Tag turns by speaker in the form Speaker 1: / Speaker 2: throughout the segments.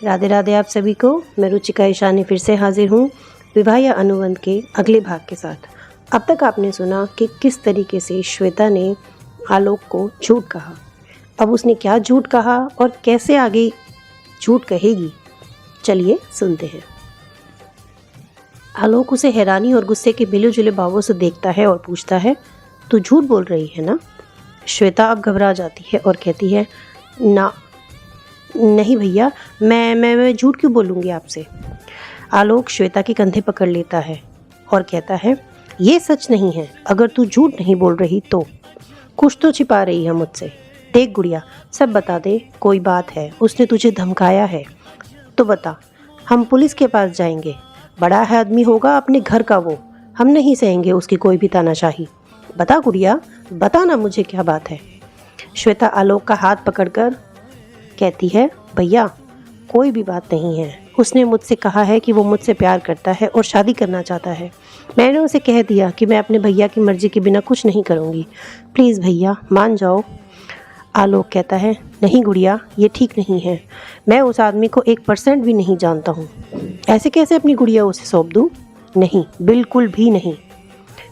Speaker 1: राधे राधे आप सभी को। मैं रुचिका ईशानी फिर से हाजिर हूँ विवाह या अनुबंध के अगले भाग के साथ। अब तक आपने सुना कि किस तरीके से श्वेता ने आलोक को झूठ कहा। अब उसने क्या झूठ कहा और कैसे आगे झूठ कहेगी, चलिए सुनते हैं। आलोक उसे हैरानी और गुस्से के मिले जुले भावों से देखता है और पूछता है, तू झूठ बोल रही है ना? श्वेता अब घबरा जाती है और कहती है, ना नहीं भैया, मैं झूठ क्यों बोलूँगी आपसे। आलोक श्वेता के कंधे पकड़ लेता है और कहता है, ये सच नहीं है। अगर तू झूठ नहीं बोल रही तो कुछ तो छिपा रही है मुझसे। देख गुड़िया, सब बता दे, कोई बात है, उसने तुझे धमकाया है तो बता, हम पुलिस के पास जाएंगे। बड़ा है आदमी होगा अपने घर का वो, हम नहीं सहेंगे उसकी कोई भी तानाशाही। बता गुड़िया, बता ना मुझे क्या बात है। श्वेता आलोक का हाथ पकड़कर कहती है, भैया कोई भी बात नहीं है। उसने मुझसे कहा है कि वो मुझसे प्यार करता है और शादी करना चाहता है। मैंने उसे कह दिया कि मैं अपने भैया की मर्जी के बिना कुछ नहीं करूँगी। प्लीज़ भैया मान जाओ। आलोक कहता है, नहीं गुड़िया, ये ठीक नहीं है। मैं उस आदमी को 1% भी नहीं जानता हूँ। ऐसे कैसे अपनी गुड़िया उसे सौंप दूँ? नहीं, बिल्कुल भी नहीं।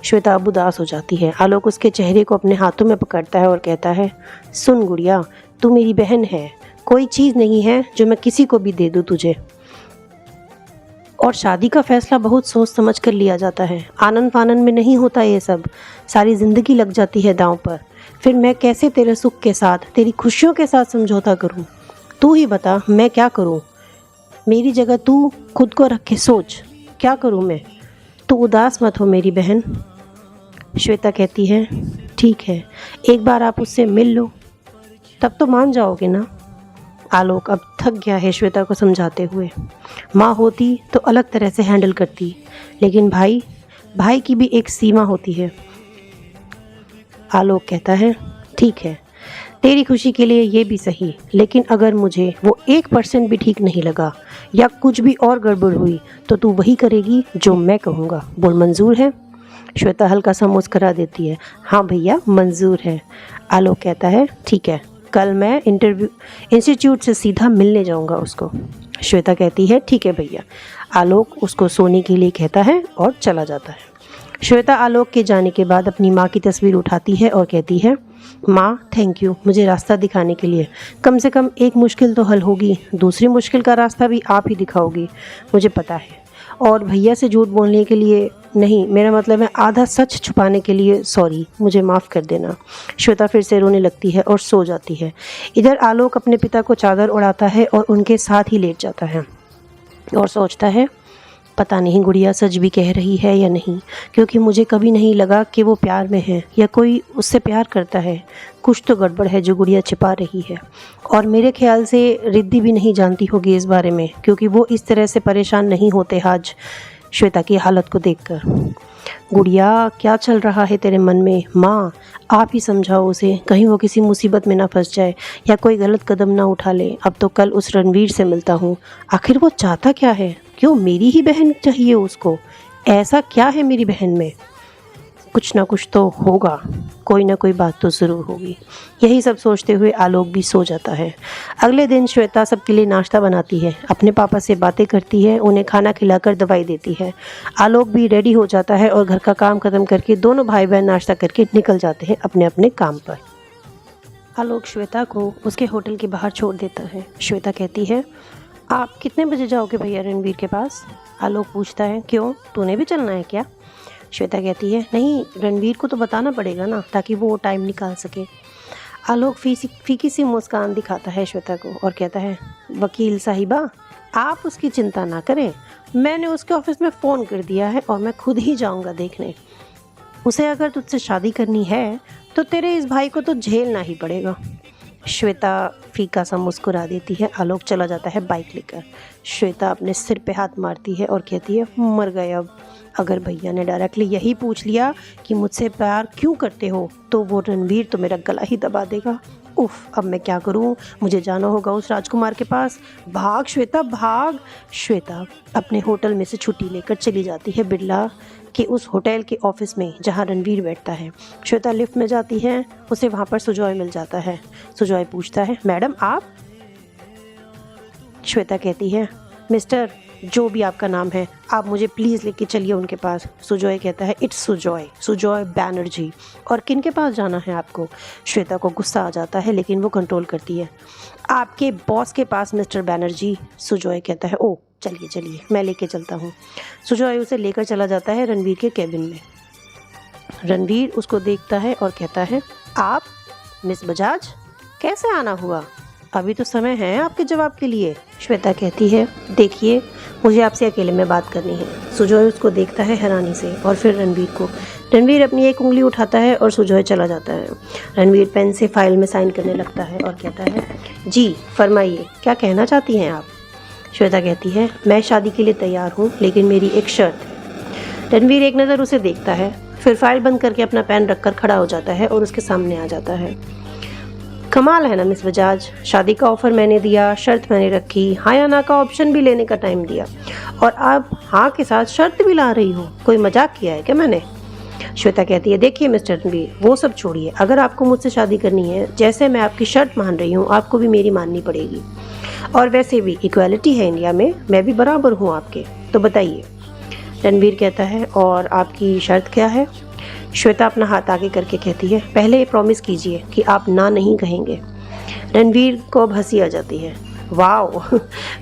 Speaker 1: श्वेता अब उदास हो जाती है। आलोक उसके चेहरे को अपने हाथों में पकड़ता है और कहता है, सुन गुड़िया, तू मेरी बहन है। कोई चीज़ नहीं है जो मैं किसी को भी दे दूँ तुझे। और शादी का फैसला बहुत सोच समझ कर लिया जाता है। आनंद फानंद में नहीं होता ये सब। सारी ज़िंदगी लग जाती है दांव पर। फिर मैं कैसे तेरे सुख के साथ, तेरी खुशियों के साथ समझौता करूं? तू ही बता, मैं क्या करूं? मेरी जगह तू खुद को रख के सोच, क्या करूं मैं? तू उदास मत हो मेरी बहन। श्वेता कहती है, ठीक है, एक बार आप उससे मिल लो, तब तो मान जाओगे ना। आलोक अब थक गया है श्वेता को समझाते हुए। माँ होती तो अलग तरह से हैंडल करती, लेकिन भाई की भी एक सीमा होती है। आलोक कहता है, ठीक है, तेरी खुशी के लिए ये भी सही, लेकिन अगर मुझे वो 1% भी ठीक नहीं लगा या कुछ भी और गड़बड़ हुई तो तू वही करेगी जो मैं कहूँगा। बोल, मंजूर है? श्वेता हल्का सा मुस्करा देती है, हाँ भैया मंजूर है। आलोक कहता है, ठीक है, कल मैं इंस्टीट्यूट से सीधा मिलने जाऊंगा उसको। श्वेता कहती है, ठीक है भैया। आलोक उसको सोने के लिए कहता है और चला जाता है। श्वेता आलोक के जाने के बाद अपनी माँ की तस्वीर उठाती है और कहती है, माँ थैंक यू मुझे रास्ता दिखाने के लिए। कम से कम एक मुश्किल तो हल होगी, दूसरी मुश्किल का रास्ता भी आप ही दिखाओगी, मुझे पता है। और भैया से झूठ बोलने के लिए नहीं, मेरा मतलब है आधा सच छुपाने के लिए सॉरी, मुझे माफ़ कर देना। श्वेता फिर से रोने लगती है और सो जाती है। इधर आलोक अपने पिता को चादर उड़ाता है और उनके साथ ही लेट जाता है और सोचता है, पता नहीं गुड़िया सच भी कह रही है या नहीं, क्योंकि मुझे कभी नहीं लगा कि वो प्यार में है या कोई उससे प्यार करता है। कुछ तो गड़बड़ है जो गुड़िया छिपा रही है। और मेरे ख्याल से रिद्धि भी नहीं जानती होगी इस बारे में, क्योंकि वो इस तरह से परेशान नहीं होते आज श्वेता की हालत को देखकर। गुड़िया क्या चल रहा है तेरे मन में? माँ आप ही समझाओ उसे, कहीं वो किसी मुसीबत में ना फंस जाए या कोई गलत कदम ना उठा ले। अब तो कल उस रणवीर से मिलता हूँ, आखिर वो चाहता क्या है? क्यों मेरी ही बहन चाहिए उसको? ऐसा क्या है मेरी बहन में? कुछ ना कुछ तो होगा, कोई ना कोई बात तो ज़रूर होगी। यही सब सोचते हुए आलोक भी सो जाता है। अगले दिन श्वेता सबके लिए नाश्ता बनाती है, अपने पापा से बातें करती है, उन्हें खाना खिलाकर दवाई देती है। आलोक भी रेडी हो जाता है और घर का काम खत्म करके दोनों भाई बहन नाश्ता करके निकल जाते हैं अपने अपने काम पर। आलोक श्वेता को उसके होटल के बाहर छोड़ देता है। श्वेता कहती है, आप कितने बजे जाओगे भैया रणवीर के पास? आलोक पूछता है, क्यों, तूने भी चलना है क्या? श्वेता कहती है, नहीं, रणवीर को तो बताना पड़ेगा ना, ताकि वो टाइम निकाल सके। आलोक फीकी सी मुस्कान दिखाता है श्वेता को और कहता है, वकील साहिबा आप उसकी चिंता ना करें, मैंने उसके ऑफिस में फ़ोन कर दिया है और मैं खुद ही जाऊंगा देखने। उसे अगर तुझसे शादी करनी है तो तेरे इस भाई को तो झेलना ही पड़ेगा। श्वेता फीका सा मुस्कुरा देती है। आलोक चला जाता है बाइक लेकर। श्वेता अपने सिर पे हाथ मारती है और कहती है, मर गए अब। अगर भैया ने डायरेक्टली यही पूछ लिया कि मुझसे प्यार क्यों करते हो तो वो रणवीर तो मेरा गला ही दबा देगा। उफ, अब मैं क्या करूं? मुझे जाना होगा उस राजकुमार के पास। भाग श्वेता भाग। श्वेता अपने होटल में से छुट्टी लेकर चली जाती है बिरला के उस होटल के ऑफिस में जहां रणवीर बैठता है। श्वेता लिफ्ट में जाती है, उसे वहां पर सुजॉय मिल जाता है। सुजॉय पूछता है, मैडम आप? श्वेता कहती है, मिस्टर, जो भी आपका नाम है, आप मुझे प्लीज़ लेके चलिए उनके पास। सुजॉय कहता है, इट्स सुजॉय बैनर्जी। और किन के पास जाना है आपको? श्वेता को गुस्सा आ जाता है लेकिन वो कंट्रोल करती है। आपके बॉस के पास मिस्टर बैनर्जी। सुजॉय कहता है, ओ चलिए चलिए, मैं लेके चलता हूँ। सुजॉय उसे लेकर चला जाता है रणवीर के केबिन में। रणवीर उसको देखता है और कहता है, आप मिस बजाज, कैसे आना हुआ? अभी तो समय है आपके जवाब के लिए। श्वेता कहती है, देखिए, मुझे आपसे अकेले में बात करनी है। सुजॉय उसको देखता है हैरानी से और फिर रणवीर को। रणवीर अपनी एक उंगली उठाता है और सुजॉय चला जाता है। रणवीर पेन से फाइल में साइन करने लगता है और कहता है, जी फरमाइए, क्या कहना चाहती हैं आप? श्वेता कहती है, मैं शादी के लिए तैयार हूँ, लेकिन मेरी एक शर्त है। रणवीर एक नज़र उसे देखता है, फिर फाइल बंद करके अपना पेन रखकर खड़ा हो जाता है और उसके सामने आ जाता है। कमाल है ना मिस बजाज, शादी का ऑफर मैंने दिया, शर्त मैंने रखी, हाँ या ना का ऑप्शन भी लेने का टाइम दिया, और आप हाँ के साथ शर्त भी ला रही हो। कोई मजाक किया है क्या मैंने? श्वेता कहती है, देखिए मिस्टर रणवीर, वो सब छोड़िए, अगर आपको मुझसे शादी करनी है, जैसे मैं आपकी शर्त मान रही हूँ, आपको भी मेरी माननी पड़ेगी। और वैसे भी इक्वालिटी है इंडिया में, मैं भी बराबर हूँ आपके, तो बताइए। रणवीर कहता है, और आपकी शर्त क्या है? श्वेता अपना हाथ आगे करके कहती है, पहले ये प्रॉमिस कीजिए कि आप ना नहीं कहेंगे। रणवीर को अब हंसी आ जाती है, वाह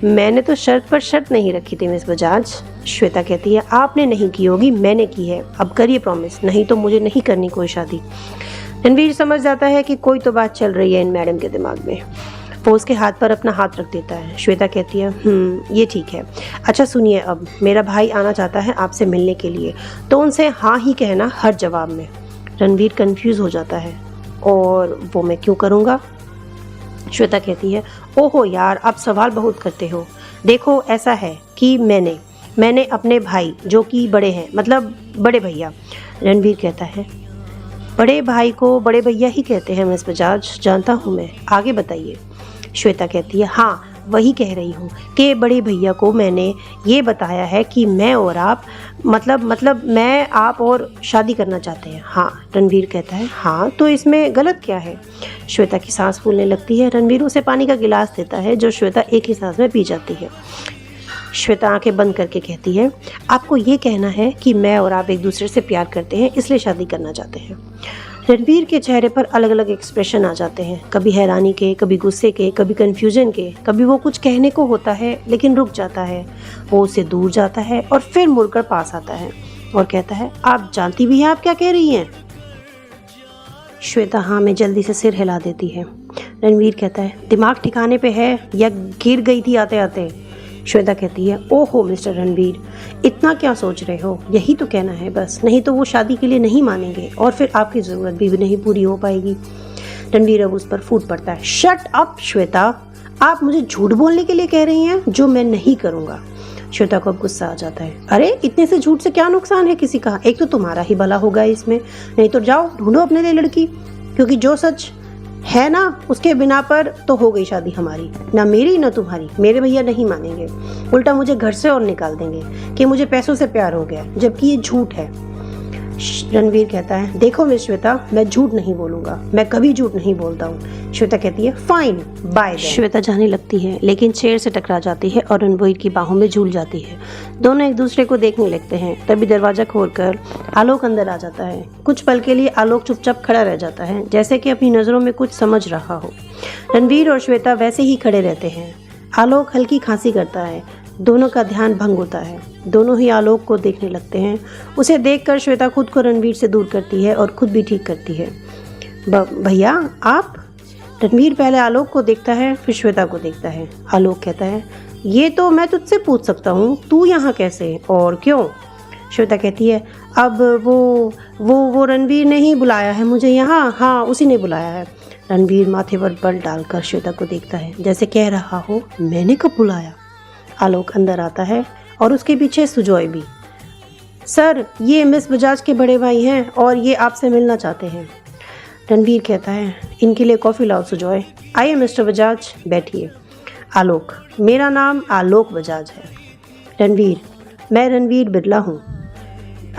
Speaker 1: मैंने तो शर्त पर शर्त नहीं रखी थी मिस बजाज। श्वेता कहती है, आपने नहीं की होगी, मैंने की है, अब करिए प्रॉमिस, नहीं तो मुझे नहीं करनी कोई शादी। रणवीर समझ जाता है कि कोई तो बात चल रही है इन मैडम के दिमाग में। वो उसके हाथ पर अपना हाथ रख देता है। श्वेता कहती है, ये ठीक है। अच्छा सुनिए, अब मेरा भाई आना चाहता है आपसे मिलने के लिए, तो उनसे हाँ ही कहना हर जवाब में। रणवीर कंफ्यूज हो जाता है, और वो मैं क्यों करूँगा? श्वेता कहती है, ओहो यार, आप सवाल बहुत करते हो। देखो ऐसा है कि मैंने अपने भाई, जो कि बड़े हैं, मतलब बड़े भैया। रणवीर कहता है, बड़े भाई को बड़े भैया ही कहते हैं मिस बजाज, जानता हूँ मैं, आगे बताइए। श्वेता कहती है, हाँ वही कह रही हूँ कि बड़े भैया को मैंने ये बताया है कि मैं और आप, मतलब मैं आप और शादी करना चाहते हैं। हाँ। रणवीर कहता है, हाँ तो इसमें गलत क्या है? श्वेता की सांस फूलने लगती है। रणवीर उसे पानी का गिलास देता है, जो श्वेता एक ही सांस में पी जाती है। श्वेता आंखें बंद करके कहती है, आपको ये कहना है कि मैं और आप एक दूसरे से प्यार करते हैं, इसलिए शादी करना चाहते हैं। रणवीर के चेहरे पर अलग अलग एक्सप्रेशन आ जाते हैं, कभी हैरानी के, कभी गुस्से के, कभी कन्फ्यूजन के, कभी वो कुछ कहने को होता है लेकिन रुक जाता है। वो उससे दूर जाता है और फिर मुड़कर पास आता है और कहता है, आप जानती भी हैं आप क्या कह रही हैं? श्वेता हाँ में जल्दी से सिर हिला देती है। रणवीर कहता है, दिमाग ठिकाने पे है या गिर गई थी आते आते? श्वेता कहती है, ओहो मिस्टर रणवीर, इतना क्या सोच रहे हो? यही तो कहना है बस, नहीं तो वो शादी के लिए नहीं मानेंगे और फिर आपकी ज़रूरत भी नहीं पूरी हो पाएगी। रणवीर अब उस पर फूट पड़ता है, शट अप श्वेता, आप मुझे झूठ बोलने के लिए कह रही हैं, जो मैं नहीं करूँगा। श्वेता को अब गुस्सा आ जाता है, अरे इतने से झूठ से क्या नुकसान है किसी का? एक तो तुम्हारा ही भला होगा इसमें, नहीं तो जाओ ढूंढो अपने लिए लड़की, क्योंकि जो सच है ना, उसके बिना पर तो हो गई शादी हमारी, ना मेरी ना तुम्हारी। मेरे भैया नहीं मानेंगे, उल्टा मुझे घर से और निकाल देंगे कि मुझे पैसों से प्यार हो गया, जबकि ये झूठ है। रणवीर कहता है, देखो मिस श्वेता, मैं झूठ नहीं बोलूंगा, मैं कभी झूठ नहीं बोलता हूँ। श्वेता कहती है, फाइन बाय। श्वेता जाने लगती है लेकिन चेयर से टकरा जाती है और रणवीर की बाहों में झूल जाती है। दोनों एक दूसरे को देखने लगते हैं। तभी दरवाजा खोलकर आलोक अंदर आ जाता है। कुछ पल के लिए आलोक चुपचाप खड़ा रह जाता है, जैसे कि अपनी नज़रों में कुछ समझ रहा हो। रणवीर और श्वेता वैसे ही खड़े रहते हैं। आलोक हल्की खांसी करता है, दोनों का ध्यान भंग होता है। दोनों ही आलोक को देखने लगते हैं। उसे देखकर श्वेता खुद को रणवीर से दूर करती है और खुद भी ठीक करती है। भैया आप? रणवीर पहले आलोक को देखता है, फिर श्वेता को देखता है। आलोक कहता है, ये तो मैं तुझसे पूछ सकता हूँ, तू यहाँ कैसे और क्यों? श्वेता कहती है, अब वो रणवीर ने ही बुलाया है मुझे यहाँ। हाँ उसी ने बुलाया है। रणवीर माथे पर बल डालकर श्वेता को देखता है, जैसे कह रहा हो, मैंने कब बुलाया? आलोक अंदर आता है और उसके पीछे सुजॉय भी। सर, ये मिस बजाज के बड़े भाई हैं और ये आपसे मिलना चाहते हैं। रणवीर कहता है, इनके लिए कॉफ़ी लाओ सुजॉय। आइए मिस्टर बजाज, बैठिए। आलोक, मेरा नाम आलोक बजाज है। रणवीर, मैं रणवीर बिरला हूँ।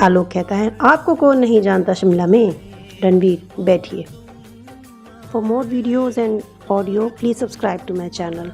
Speaker 1: आलोक कहता है, आपको कौन नहीं जानता शिमला में। रणवीर, बैठिए। For more videos and audio please subscribe to my channel.